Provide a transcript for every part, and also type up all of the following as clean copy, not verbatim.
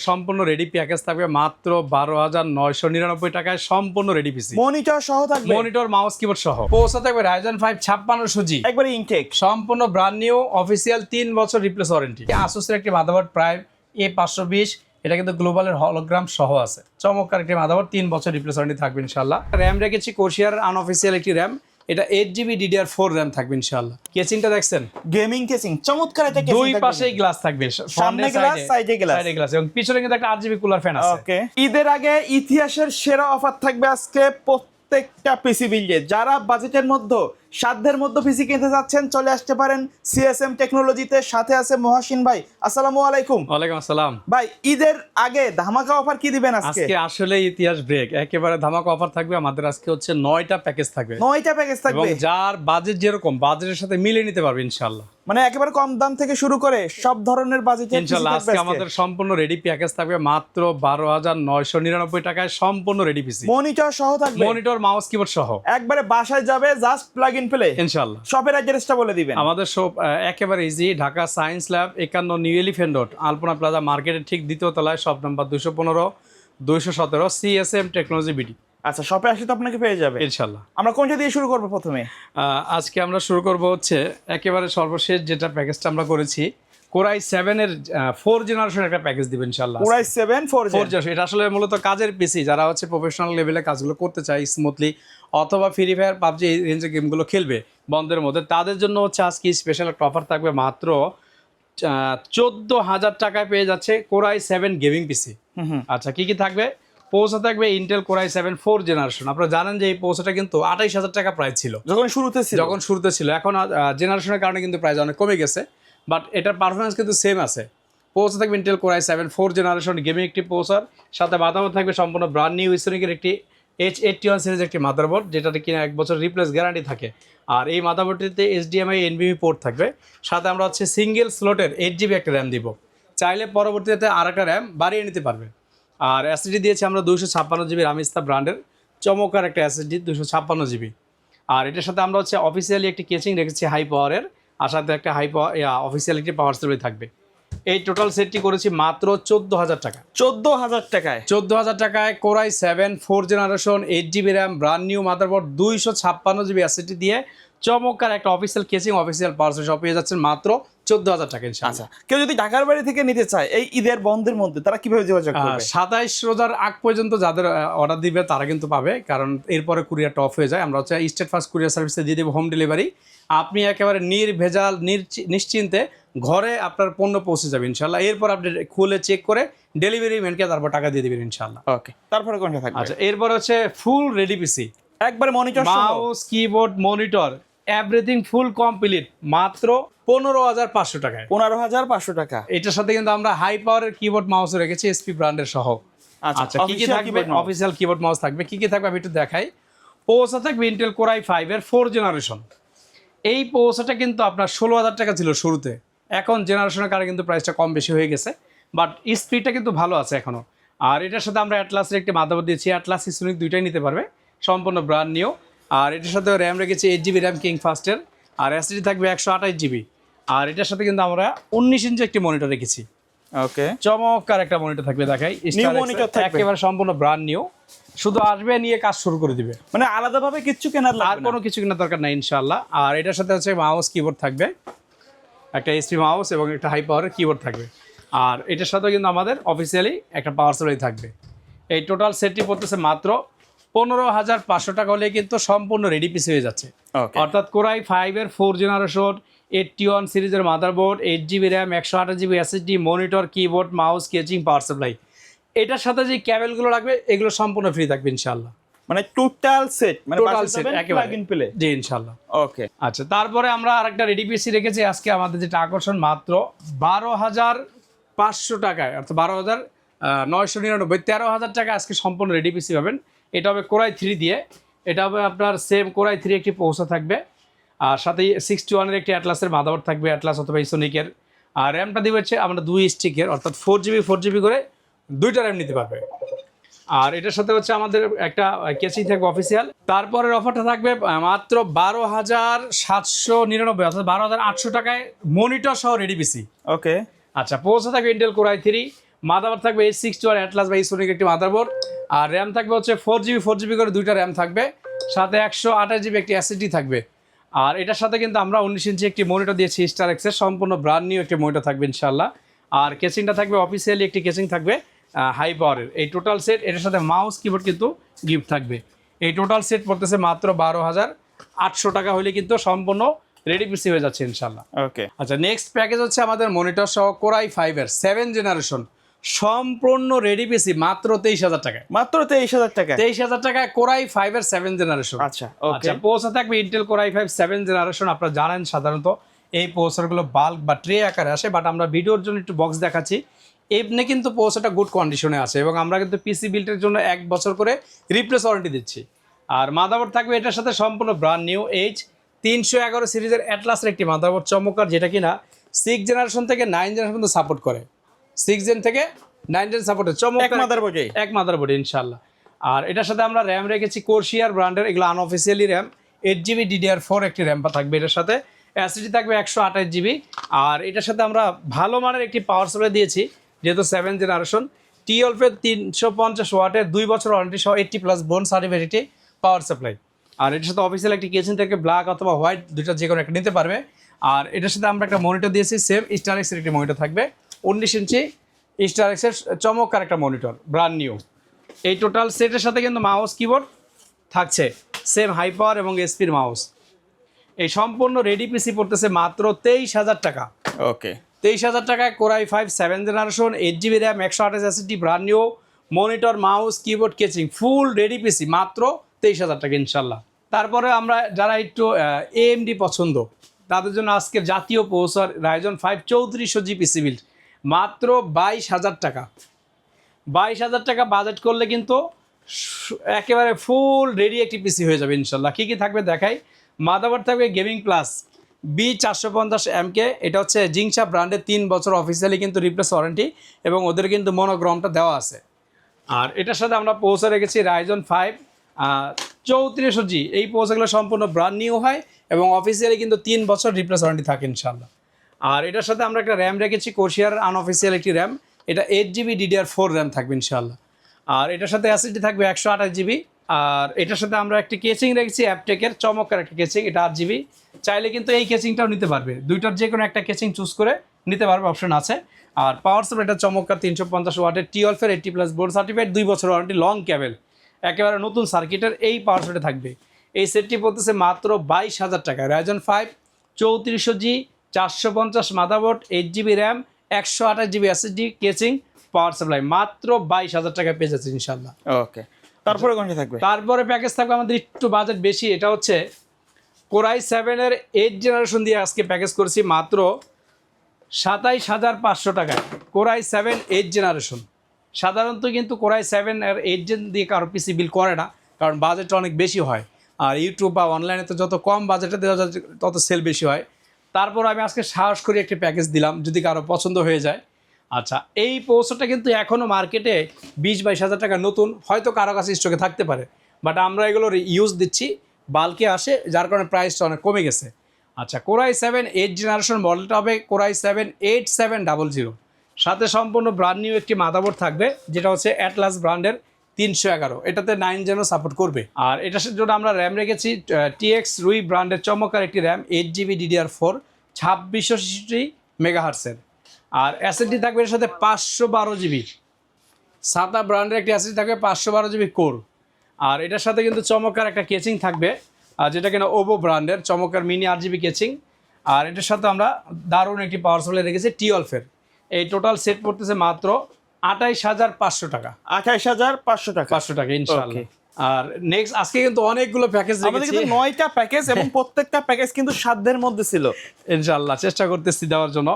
সম্পূর্ণ ready package থাকবে মাত্র 12,999 টাকায় সম্পূর্ণ রেডি পিসি। মনিটর সহ থাকবে, মনিটর মাউস কিবোর্ড সহ। পৌঁছা থাকবে Ryzen 5 5600G একবারে ইনটেক, সম্পূর্ণ ব্র্যান্ড নিউ অফিসিয়াল 3 বছর রিপ্লেস ওয়ারেন্টি। আসুসের একটি মাদারবোর্ড প্রাইম A520, এটা কিন্তু গ্লোবালের হলোগ্রাম সহ আছে। চমৎকার একটি মাদারবোর্ড, 3 বছর রিপ্লেস ওয়ারেন্টি থাকবে ইনশাআল্লাহ। র‍্যাম রেখেছি কোশিয়ার আনঅফিসিয়াল একটি র‍্যাম, এটা 8GB DDR4 র‍্যাম থাকবে ইনশাআল্লাহ। কেসিংটা দেখছেন, গেমিং কেসিং, চমৎকার একটা কেসিং, দুই পাশেই গ্লাস থাকবে, সামনে গ্লাস, সাইডে গ্লাস, এবং পিছনে কিন্তু একটা 8GB কুলার ফ্যান আছে। ওকে, ঈদের আগে ইতিহাসের সেরা অফার থাকবে আজকে প্রত্যেকটা পিসি বিল্ডে। যারা বাজেটের মধ্যে, সাধ্যের মধ্যে পিসি কিনতে যাচ্ছেন, চলে আসতে পারেন সিএসএম টেকনোলজিতে। সাথে আছে মহাসিন ভাই, আসসালামু আলাইকুম। ওয়ালাইকুম আসসালাম ভাই, ঈদের আগে ধামাকা অফার কি দিবেন আজকে? আজকে আসলে ইতিহাস ব্রেক, একেবারে ধামাকা অফার থাকবে আমাদের। আজকে হচ্ছে 9টা প্যাকেজ থাকবে, 9টা প্যাকেজ থাকবে, এবং যার বাজেট যেরকম বাজেটের সাথে মিলিয়ে নিতে পারবে ইনশাআল্লাহ। মানে একেবারে কম দাম থেকে শুরু করে সব ধরনের বাজেটের ইনশাআল্লাহ আজকে আমাদের সম্পূর্ণ রেডি প্যাকেজ থাকবে মাত্র 12,999 টাকায় সম্পূর্ণ রেডি পিসি। মনিটর সহ থাকবে, মনিটর মাউস কিবোর্ড সহ, একবারে বাসায় যাবে, জাস্ট প্লাগ ইন প্লে ইনশাআল্লাহ। শপের অ্যাড্রেসটা বলে দিবেন। আমাদের শপ একেবারে easy, Dhaka science lab 51 new elephant road, Alpana plaza মার্কেটের ঠিক দ্বিতীয় তলায়, shop number 215 217 CSM technology BD. আচ্ছা, শপে আসলে তো আপনাকে পেয়ে যাবে ইনশাআল্লাহ। আমরা কোনটা দিয়ে শুরু করব প্রথমে? আজকে আমরা শুরু করব হচ্ছে একেবারে সর্বশেষ যেটা প্যাকেজটা আমরা করেছি, কোরাই 7 এর 4 জেনারেশন একটা প্যাকেজ দিবেন ইনশাআল্লাহ। কোরাই 7 4 জেনারেশন, এটা আসলে মূলত কাজের পিসি, যারা হচ্ছে প্রফেশনাল লেভেলে কাজগুলো করতে চায় স্মুথলি, অথবা ফ্রি ফায়ার পাবজি এই রেঞ্জের গেমগুলো খেলবে বন্ধের মধ্যে, তাদের জন্য হচ্ছে আজকে স্পেশাল একটা অফার থাকবে। মাত্র 14,000 টাকায় পেয়ে যাচ্ছে কোরাই 7 গেমিং পিসি। আচ্ছা, কি কি থাকবে? পৌঁছা থাকবে ইন্টেল কোরাই 7 4 জেনারেশন। আপনারা জানেন যে এই পৌঁছাটা কিন্তু 28,000 টাকা প্রাইস ছিল যখন শুরুতে ছিল। এখন জেনারেশনের কারণে কিন্তু প্রাইস অনেক কমে গেছে, বাট এটার পারফরমেন্স কিন্তু সেম আছে। পৌঁছা থাকবে ইন্টেল কোরাই 7 4 জেনারেশন গেমিং একটি পৌঁছার সাথে মাদারবোর্ড থাকবে সম্পূর্ণ ব্র্যান্ড নিউ ইসোনিকের একটি H81 সিরিজ একটি মাদারবোর্ড, যেটাতে কিনা 1 বছর রিপ্লেস গ্যারান্টি থাকে। আর এই মাদারবোর্ডটিতে HDMI NVMe পোর্ট থাকবে, সাথে আমরা হচ্ছে সিঙ্গেল স্লটের 8GB একটা র্যাম দিব, চাইলে পরবর্তীতে আর একটা র্যাম বাড়িয়ে নিতে পারবে। আর এসএসডি দিয়েছি আমরা 256GB রামিস্তা ব্র্যান্ডের চমৎকার একটা এসএসডি 256GB। আর এটার সাথে আমরা হচ্ছে অফিসিয়ালি একটি কেচিং রেখেছি হাই পাওয়ারের, আর সাথে একটা হাই পাওয়ার অফিসিয়াল একটি পাওয়ার সাপ্লাই থাকবে। এই টোটাল সেটটি করেছি মাত্র 14,000 টাকা। 14,000 টাকায় 14,000 টাকায় core i 7 4 generation 8GB RAM brand new motherboard 256GB SSD দিয়ে চমৎকার একটা অফিসিয়াল কেচিং অফিসিয়াল পাওয়ার সাপ্লাই পেয়ে যাচ্ছেন মাত্র 14,000 টাকা ইনশাআল্লাহ। আচ্ছা, কেউ যদি ঢাকার বাইরে থেকে নিতে চায় এই ঈদের বন্ধের মধ্যে, তারা কিভাবে যোগাযোগ করবে? 27 রোজার আগ পর্যন্ত যাদের অর্ডার দিবে তারা কিন্তু পাবে, কারণ এরপরে কুরিয়ারটা অফ হয়ে যায়। আমরা হচ্ছে স্টেট ফার্স্ট কুরিয়ার সার্ভিসে দিয়ে দেবো হোম ডেলিভারি। আপনি একেবারে নির্ভেজাল নিশ্চিন্তে ঘরে আপনার পণ্য পৌঁছে যাবে ইনশাআল্লাহ। এরপর আপনি খুলে চেক করে ডেলিভারি ম্যানকে তারপর টাকা দিয়ে দিবেন ইনশাআল্লাহ। ওকে, তারপরে কোনটা থাকবে? আচ্ছা, এরপর হচ্ছে ফুল রেডি পিসি, একবার মনিটর সহ, mouse keyboard monitor everything full complete মাত্র 15,500 টাকায়। 15,500 টাকা। এটার সাথে কিন্তু আমরা হাই পাওয়ারের কিবোর্ড মাউস রেখেছি এসপি ব্র্যান্ডের সহ। আচ্ছা, কি কি থাকবে? অফিসিয়াল কিবোর্ড মাউস থাকবে। কি কি থাকবে আমি একটু দেখাই। পৌঁছা থাকবে ইন্টেল কোরাই 5 এর 4 জেনারেশন। এই পৌঁছাটা কিন্তু আপনার 16,000 টাকা ছিল শুরুতে, এখন জেনারেশনের কারণে কিন্তু প্রাইসটা কম বেশি হয়ে গেছে, বাট স্পিডটা কিন্তু ভালো আছে এখনো। আর এটার সাথে আমরা অ্যাটলাসের একটি মাদারবোর্ড দিয়েছি, অ্যাটলাস ইসোনিক দুইটাই নিতে পারবে, সম্পূর্ণ ব্র্যান্ড নিউ। আর এটার সাথে র্যাম রেখেছি 8GB র্যাম কিং ফাস্টের, আর এসএসডি থাকবে 128GB। আর এটার সাথে কিন্তু আমরা 19 ইঞ্চি একটি মনিটর রেখেছি। ওকে, চমৎকার একটা মনিটর থাকবে, দেখাই। নিউ মনিটর থাকবে, একেবারে সম্পূর্ণ ব্র্যান্ড নিউ, শুধু আসবে নিয়ে কাজ শুরু করে দিবে, মানে আলাদাভাবে কিছু কেনার লাগবে না, আর কোনো কিছু কেনার দরকার নাই ইনশাআল্লাহ। আর এটার সাথে হচ্ছে মাউস কিবোর্ড থাকবে, একটা এসপি মাউস এবং একটা হাই পাওয়ারের কিবোর্ড থাকবে। আর এটার সাথে কিন্তু আমাদের অফিসিয়ালি একটা পাওয়ার সাপ্লাই থাকবে। এই টোটাল সেটটি পড়তেছে মাত্র 15,500 টাকা হলে কিন্তু সম্পূর্ণ রেডি পিস হয়ে যাচ্ছে। অর্থাৎ কোরাই 5 এর 4 জেনারেশন 81 সিরিজের motherboard, 8GB RAM, 128GB SSD, monitor, keyboard, mouse, casing, power supply. এটার সাথে যে ক্যাবেলগুলো লাগবে এগুলো সম্পূর্ণ ফ্রি থাকবে ইনশাআল্লাহ। মানে টোটাল সেট, মানে টোটাল সেট একেবারে প্লাগ ইন প্লে, জি ইনশাআল্লাহ। ওকে, আচ্ছা, তারপরে আমরা আরেকটা রেডি পিসি রেখেছি আজকে আমাদের যেটা আকর্ষণ, মাত্র 12,500 টাকায়, অর্থাৎ 12,999 13,000 টাকা আজকে সম্পূর্ণ রেডি পিসি পাবেন। এটা হবে কোরাই 3 দিয়ে, এটা হবে আপনার সেম কোরাই 3 একটি পৌঁছা থাকবে, আর সাথে 61 এর একটি অ্যাটলাসের মাদারবোর্ড থাকবে, অ্যাটলাস অথবা ইসোনিকের। আর র্যামটা দিবে হচ্ছে আমরা 2 স্টিকের, অর্থাৎ 4GB করে 2টা র্যাম নিতে পারবে। আর এটার সাথে হচ্ছে আমাদের একটা কেচিং থাকবে অফিসিয়াল। তারপরের অফারটা থাকবে মাত্র 12,799 অর্থাৎ 12,800 টাকায় মনিটর সহ রেডি পিসি। ওকে, আচ্ছা, পৌঁছা থাকবে ইন্টেল কোরাই 3 মাদারবোর্ড থাকবে H61 অ্যাটলাস বা ইসোনিক একটি মাদারবোর্ড, আর র্যাম থাকবে হচ্ছে 4GB করে দুইটা র্যাম থাকবে, সাথে 128GB একটি এসএসডি থাকবে। আর এটার সাথে কিন্তু আমরা 19 ইঞ্চি একটি মনিটর দিয়েছি স্টার এক্সের, সম্পূর্ণ ব্র্যান্ড নিউ একটি মনিটর থাকবে ইনশাল্লাহ। আর কেসিংটা থাকবে অফিসিয়ালি একটি কেসিং থাকবে হাই পাওয়ারের। এই টোটাল সেট, এটার সাথে মাউস কিবোর্ড কিন্তু গিফট থাকবে। এই টোটাল সেট পড়তেছে মাত্র 12,800 টাকা হলে কিন্তু সম্পূর্ণ রেডি পিসি হয়ে যাচ্ছে ইনশাল্লাহ। ওকে, আচ্ছা, নেক্সট প্যাকেজ হচ্ছে আমাদের মনিটর সহ কোরাই 5 7 জেনারেশন সম্পূর্ণ রেডি পিসি মাত্র 23,000 টাকায়। মাত্র 23,000 টাকা। 23,000 টাকায় কোরাই 7 জেনারেশন। আচ্ছা, আচ্ছা, প্রসেসর থাকবে ইন্টেল কোরাই 7 জেনারেশন। আপনারা জানেন সাধারণত এই প্রসেসরগুলো বাল্ক বা ট্রে আকারে আসে, বাট আমরা ভিডিওর জন্য একটু বক্স দেখাচ্ছি। এমনি কিন্তু প্রসেসরটা গুড কন্ডিশনে আছে এবং আমরা কিন্তু পিসি বিল্ডের জন্য 1 বছর করে রিপ্লেস ওয়ারেন্টি দিচ্ছি। আর মাদারবোর্ড থাকবে এটার সাথে সম্পূর্ণ ব্র্যান্ড নিউ H311 সিরিজের অ্যাটলাসের একটি মাদারবোর্ড, চমৎকার, যেটা কিনা 6 জেনারেশন থেকে 9 জেনারেশন পর্যন্ত সাপোর্ট করে। 6 জেন থেকে 9 জেন সাপোর্টের চমৎকার এক মাদারবোর্ড ইনশাল্লাহ। আর এটার সাথে আমরা র্যাম রেখেছি কোরশিয়ার ব্র্যান্ডের, এগুলো আনঅফিসিয়ালি র্যাম, 8GB DDR4 একটি র্যাম থাকবে এটার সাথে, এসএসডি থাকবে 128GB। আর এটার সাথে আমরা ভালো মানের একটি পাওয়ার সাপ্লাই দিয়েছি, যেহেতু 7 জেনারেশন, T12 350 ওয়াটের 2 বছর ওয়ারেন্টি সহ 80+ বোন সার্টিফিকেট পাওয়ার সাপ্লাই। আর এটার সাথে অফিসিয়াল একটি কেসিং থেকে ব্ল্যাক অথবা হোয়াইট দুইটা যে কোনো একটা নিতে পারবে। আর এটার সাথে আমরা একটা মনিটর দিয়েছি, সেম স্টার এক্সের একটি মনিটর থাকবে, 19 ইঞ্চি স্টার এক্সের চমৎকার একটা মনিটর ব্র্যান্ড নিউ। এই টোটাল সেটের সাথে কিন্তু মাউস কিবোর্ড থাকছে সেম হাই পাওয়ার এবং এসপির মাউস। এই সম্পূর্ণ রেডি পিসি পড়তেছে মাত্র 23,000 টাকা। ওকে, 23,000 টাকায় core i 7 generation, 8GB RAM, 128 SSD, brand new monitor, mouse, keyboard, casing, full ready PC মাত্র 23,000 টাকা ইনশাল্লাহ। তারপরে আমরা যারা একটু AMD পছন্দ তাদের জন্য আজকে জাতীয় processor Ryzen 5 3400G PC build মাত্র 22,000 টাকা। 22,000 টাকা বাজেট করলে কিন্তু একেবারে ফুল রেডি একটি পিসি হয়ে যাবে ইনশাল্লাহ। কী কী থাকবে দেখাই। মাদারবোর্ড থাকবে গেমিং প্লাস B450MK, এটা হচ্ছে জিংসা ব্র্যান্ডের 3 বছর অফিসিয়ালি কিন্তু রিপ্লেস ওয়ারেন্টি এবং ওদের কিন্তু মনোগ্রামটা দেওয়া আছে। আর এটার সাথে আমরা পৌঁছে রেখেছি Ryzen 5 3400G। এই পৌঁছাগুলো সম্পূর্ণ ব্র্যান্ড নিউ হয় এবং অফিসিয়ালি কিন্তু 3 বছর রিপ্লেস ওয়ারেন্টি থাকে ইনশাল্লাহ। আর এটার সাথে আমরা একটা র্যাম রেখেছি কোরশিয়ার আনঅফিসিয়াল একটি র্যাম, এটা 8GB DDR4 র্যাম থাকবে ইনশাল্লাহ। আর এটার সাথে এসএসডি থাকবে 128GB। আর এটার সাথে আমরা একটি কেচিং রেখেছি অ্যাপটেকের, চমৎকার একটা কেচিং, এটা 8GB। চাইলে কিন্তু এই কেচিংটাও নিতে পারবে, দুইটার যে কোনো একটা কেচিং চুজ করে নিতে পারবে, অপশন আছে। আর পাওয়ার সাপ্লাই এটা চমৎকার 350 ওয়াটের T12 80+ বোর্ড সার্টিফাইড, 2 বছর ওয়ারেন্টি, লং কেবল, একেবারে নতুন সার্কিটের এই পাওয়ার সাপ্লাই থাকবে। এই সেটটি পড়তেছে মাত্র 22,000 টাকা। Ryzen 5 3400G 450 motherboard, 8GB RAM, 128GB SSD, casing, power supply মাত্র 22,000 টাকায় পেয়ে যাচ্ছে ইনশাল্লাহ। ওকে, তারপরে কোনটা থাকবে? তারপরে প্যাকেজ থাকবে আমাদের একটু বাজেট বেশি, এটা হচ্ছে কোরাই 7 8 জেনারেশন দিয়ে আজকে প্যাকেজ করেছি মাত্র 27,500 টাকায়। কোরাই 7 8 জেনারেশন, সাধারণত কিন্তু কোরাই 7 আর 8 জেন দিয়ে কারো পিসি বিল করে না, কারণ বাজেটটা অনেক বেশি হয়। আর ইউটিউব বা অনলাইনে তো যত কম বাজেটে দেওয়া যায় তত সেল বেশি হয়। তারপর আমি আজকে সাহস করে একটি প্যাকেজ দিলাম, যদি কারো পছন্দ হয়ে যায়। আচ্ছা, এই পৌঁছটা কিন্তু এখনও মার্কেটে 20-22 হাজার টাকা নতুন, হয়তো কারো কাছে স্টকে থাকতে পারে, বাট আমরা এগুলোর ইউজ দিচ্ছি, বাল্কে আসে, যার কারণে প্রাইসটা অনেক কমে গেছে। আচ্ছা, কোরাই 7 8 জেনারেশন মডেলটা হবে কোরাই 7 8700, সাথে সম্পূর্ণ ব্র্যান্ড নিউ একটি মাদারবোর্ড থাকবে, যেটা হচ্ছে অ্যাটলাস ব্র্যান্ডের 311, এটাতে 9 জেনও সাপোর্ট করবে। আর এটার জন্য আমরা র্যাম রেখেছি TX রুই ব্র্যান্ডের চমৎকার একটি র্যাম, 8GB DDR4 2666 মেগাহার্টসের। আর এসএসডি থাকবে এর সাথে 512GB, সাতা ব্র্যান্ডের একটি এসএসডি থাকবে 512GB কোর। আর এটার সাথে কিন্তু চমৎকার একটা কেচিং থাকবে, যেটা কিনা ওভো ব্র্যান্ডের চমৎকার মিনি 8GB কেচিং। আর এটার সাথে আমরা দারুণ একটি পাওয়ার সাপ্লাই রেখেছি T12 এই টোটাল সেট পড়তেছে মাত্র 28,500 টাকা। 28,500 টাকা, 500 টাকা ইনশাআল্লাহ। আর নেক্সট আজকে কিন্তু অনেকগুলো প্যাকেজ আমাদের কিন্তু 9টা প্যাকেজ এবং প্রত্যেকটা প্যাকেজ কিন্তু সাধ্যের মধ্যে ছিল, ইনশাআল্লাহ চেষ্টা করতেছি দেওয়ার জন্য।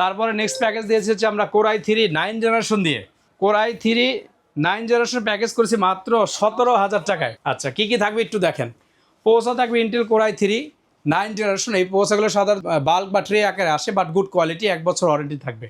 তারপরে নেক্সট প্যাকেজ দিয়েছি হচ্ছে আমরা কোরাই 3 9 জেনারেশন দিয়ে, কোরাই 3 9 জেনারেশন প্যাকেজ করেছি মাত্র 17,000 টাকায়। আচ্ছা, কি কি থাকবে একটু দেখেন। পৌঁছা থাকবে ইন্টেল কোরাই 3 9 জেনারেশন, এই পৌঁছাগুলো সাধারণ বাল্ক বা ট্রে আকারে আসে, বাট গুড কোয়ালিটি, 1 বছর ওয়ারেন্টি থাকবে।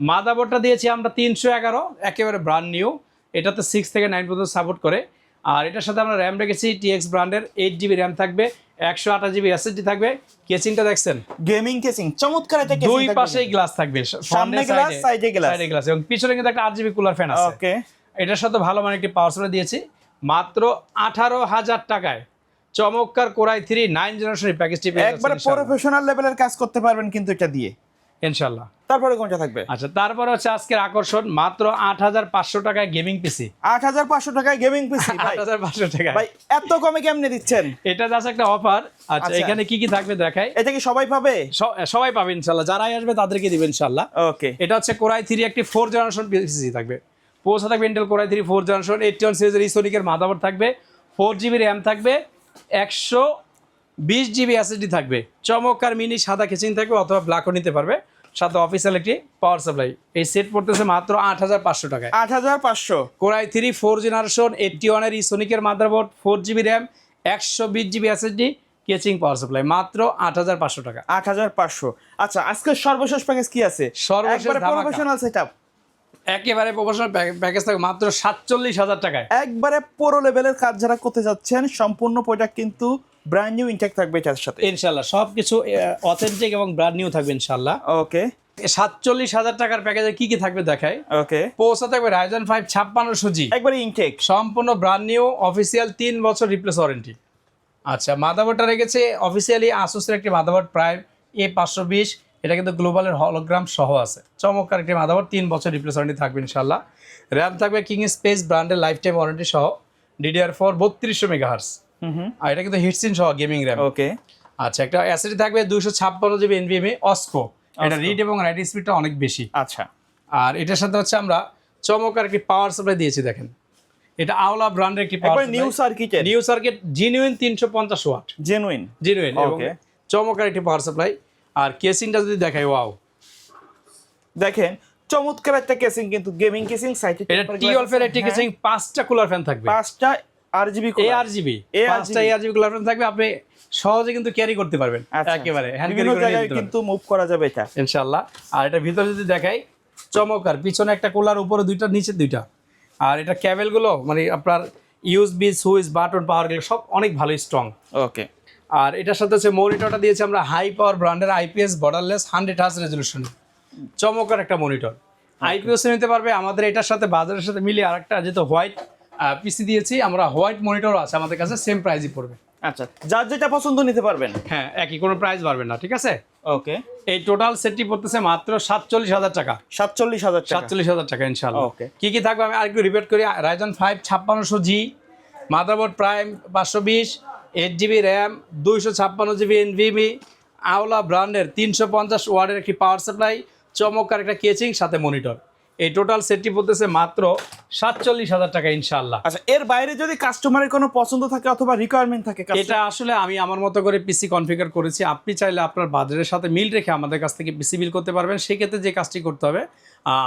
মাদারবোর্ডটা দিয়েছি আমরা 311, একেবারে ব্র্যান্ড নিউ, এটাতে 6 থেকে 9 পর্যন্ত সাপোর্ট করে। আর এটার সাথে আমরা র্যাম রেখেছি টিএক্স ব্র্যান্ডের 8GB র্যাম থাকবে, 128GB এসএসডি থাকবে। কেসিংটা দেখছেন গেমিং কেসিং, চমৎকার একটা কেসিং, দুই পাশেই গ্লাস থাকবে, সামনে গ্লাস, সাইডে গ্লাস, সাইডে গ্লাস, এবং পিছনে কিন্তু একটা 8GB কুলার ফ্যান আছে। ওকে, এটার সাথে ভালো মানে একটি পাওয়ার সাপ্লাই দিয়েছি মাত্র 18,000 টাকায়। চমৎকার কোরাই 3 9 জেনারেশনের প্যাকেজটি পেয়ে যাচ্ছেন একবারে প্রফেশনাল লেভেলের কাজ করতে পারবেন কিন্তু এটা দিয়ে ইনশাআল্লাহ। তারপরে কোনটা থাকবে? আচ্ছা, তারপরে হচ্ছে আজকের আকর্ষণ মাত্র 8,500 টাকায় গেমিং পিসি। 8,500 টাকায় গেমিং পিসি ভাই, 8,500 টাকা ভাই এত কমে কেমনে দিচ্ছেন? এটা জাস্ট একটা অফার। আচ্ছা, আচ্ছা। এখানে কি কি থাকবে দেখাই। এটা কি সবাই পাবে? সবাই পাবে ইনশাআল্লাহ, যারাই আসবে তাদেরকে দিবেন ইনশাআল্লাহ। ওকে, এটা হচ্ছে কোরাই 3 একটি 4 জেনারেশন পিসি থাকবে। পোসা থাকবে ইন্টেল কোরাই 3 4 জেনারেশন, 81 সিরিজের ইসোনিকের মাদারবোর্ড থাকবে, 4GB র্যাম থাকবে, 120GB এসএসডি থাকবে। চমৎকার মিনি সাদা কেচিং থাকবে অথবা ব্ল্যাকও নিতে পারবে, সাথে অফিসিয়াল একটি পাওয়ার সাপ্লাই। এই সেট পড়তেছে মাত্র 8,500 টাকায়। 8,500। কোরাই 3 4 জেনারেশন 81 এর ইসোনিকের motherboard, 4GB RAM, 120GB SSD, casing power supply, মাত্র 8,500 টাকা। 8,500। আচ্ছা, আজকে সর্বশেষ প্যাকেজ কি আছে? সর্বশেষ একবারে ধামাকা। প্রফেশনাল সেটআপ, একেবারে প্রফেশনাল প্যাকেজ থাকবে মাত্র 47,000 টাকায়। একবারে পুরো লেভেলের কাজ যারা করতে যাচ্ছেন, সম্পূর্ণ প্রোডাক্ট কিন্তু ব্র্যান্ড নিউ ইনটেক থাকবে এটার সাথে ইনশাআল্লাহ সবকিছু অথেন্টিক এবং ব্র্যান্ড নিউ থাকবে ইনশাআল্লাহ। ওকে, 47,000 টাকার প্যাকেজে কি কি থাকবে দেখাই। ওকে, পোসা থাকবে Ryzen 5 5600G, একবারে ইনটেক, সম্পূর্ণ ব্র্যান্ড নিউ, অফিসিয়াল 3 বছর রিপ্লেস ওয়ারেন্টি। আচ্ছা, মাদারবোর্ডটা রেখেছে অফিসিয়ালি আসুসের একটি মাদারবোর্ড প্রাইম A520, এটা কিন্তু গ্লোবালের হলোগ্রাম সহ আছে। চমৎকার একটি মাদারবোর্ড, 3 বছর রিপ্লেস ওয়ারেন্টি থাকবে ইনশাআল্লাহ। র্যাম থাকবে কিং স্পেস ব্র্যান্ডের লাইফ টাইম ওয়ারেন্টি সহ, DDR4 3200 মেগাহার্টজ, আর এটা কিন্তু হিটসিন সহ গেমিং র্যাম। ওকে, আচ্ছা, একটা এসএসডি থাকবে 256GB NVMe অস্কো, এটা রিড এবং রাইট স্পিডটা অনেক বেশি। আচ্ছা, আর এটার সাথে হচ্ছে আমরা চমৎকার একটি পাওয়ার সাপ্লাই দিয়েছি দেখেন, এটা আওলা ব্র্যান্ডের একটি পাওয়ার একবারে নিউ সার্কিটের, new circuit genuine 350 watt, genuine, genuine এবং ওকে, চমৎকার একটি পাওয়ার সাপ্লাই। আর কেসিংটা যদি দেখাই, ওয়াও, দেখেন চমৎকার একটা কেসিং, কিন্তু গেমিং কেসিং সাইটে এটা T12 এর একটি কেসিং, 5টা কুলার ফ্যান থাকবে, 5টা RGB ARGB, 5টা ARGB কুলার ফ্যান থাকবে, আপনি সহজে কিন্তু ক্যারি করতে পারবেন একেবারে, হ্যান্ড ক্যারি বিভিন্ন করে জায়গায় নিতে পারবেন কিন্তু মুভ করা যাবে এটা ইনশাআল্লাহ। আর এটা ভিতরে যদি দেখাই, চমৎকার, পিছনে একটা কুলার, উপরে দুইটা, নিচে দুইটা। আর এটা ক্যাবেলগুলো মানে আপনার USB সুইচ বাটন পাওয়ার গুলো সব অনেক ভালো স্ট্রং। ওকে, আর এটার সাথে হচ্ছে মনিটরটা দিয়েছি আমরা হাই পাওয়ার ব্র্যান্ডের IPS বর্ডারলেস 100Hz রেজলিউশন, চমৎকার একটা মনিটর। IPS নিতে পারবে। আমাদের এটার সাথে বাজারের সাথে মিলিয়ে আরেকটা যেহেতু হোয়াইট পিসি দিয়েছি আমরা, হোয়াইট মনিটরও আছে আমাদের কাছে, সেম প্রাইসই পড়বে। আচ্ছা, যার যেটা পছন্দ নিতে পারবেন। হ্যাঁ, একই, কোনো প্রাইস বাড়বে না, ঠিক আছে। ওকে, এই টোটাল সেটটি পড়তেছে মাত্র 47,000 টাকা। 47,000 টাকা, 47,000 টাকা ইনশাআল্লাহ। ওকে, কি কি থাকবে আমি আরেকটু রিপিট করি। Ryzen 5 5600G, motherboard prime 520, 8GB RAM, 256GB NVMe, আওলা ব্র্যান্ডের 350 ওয়াটের একটি পাওয়ার সাপ্লাই, চমৎকার একটা কেচিং, সাথে মনিটর। এই টোটাল সেটটি পড়তেছে মাত্র 47,000 টাকা ইনশাআল্লাহ। আচ্ছা, এর বাইরে যদি কাস্টমারের কোনো পছন্দ থাকে অথবা রিকোয়ারমেন্ট থাকে, এটা আসলে আমি আমার মতো করে পিসি কনফিগার করেছি, আপনি চাইলে আপনার বাজারের সাথে মিল রেখে আমাদের কাছ থেকে পিসি বিল করতে পারবেন। সেক্ষেত্রে যে কাজটি করতে হবে,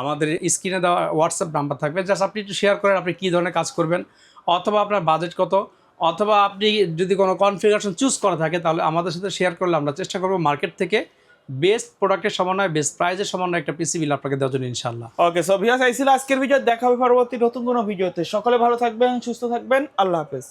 আমাদের স্ক্রিনে দেওয়া হোয়াটসঅ্যাপ নাম্বার থাকবে, জাস্ট আপনি একটু শেয়ার করেন আপনি কী ধরনের কাজ করবেন, অথবা আপনার বাজেট কত, অথবা আপনি যদি কোনো কনফিগারেশন চুজ করা থাকে তাহলে আমাদের সাথে শেয়ার করলে আমরা চেষ্টা করবো মার্কেট থেকে বেস্ট প্রোডাক্টের সমন্বয়, বেস্ট প্রাইজের সমন্বয় একটা পিসি বিল আপনাকে দেওয়ার জন্য ইনশাআল্লাহ। ওকে, সো ভিউয়ার্স, এই ছিল আজকের ভিডিও। দেখা হবে পরবর্তী নতুন কোনো ভিডিওতে। সকলে ভালো থাকবেন, সুস্থ থাকবেন, আল্লাহ হাফেজ।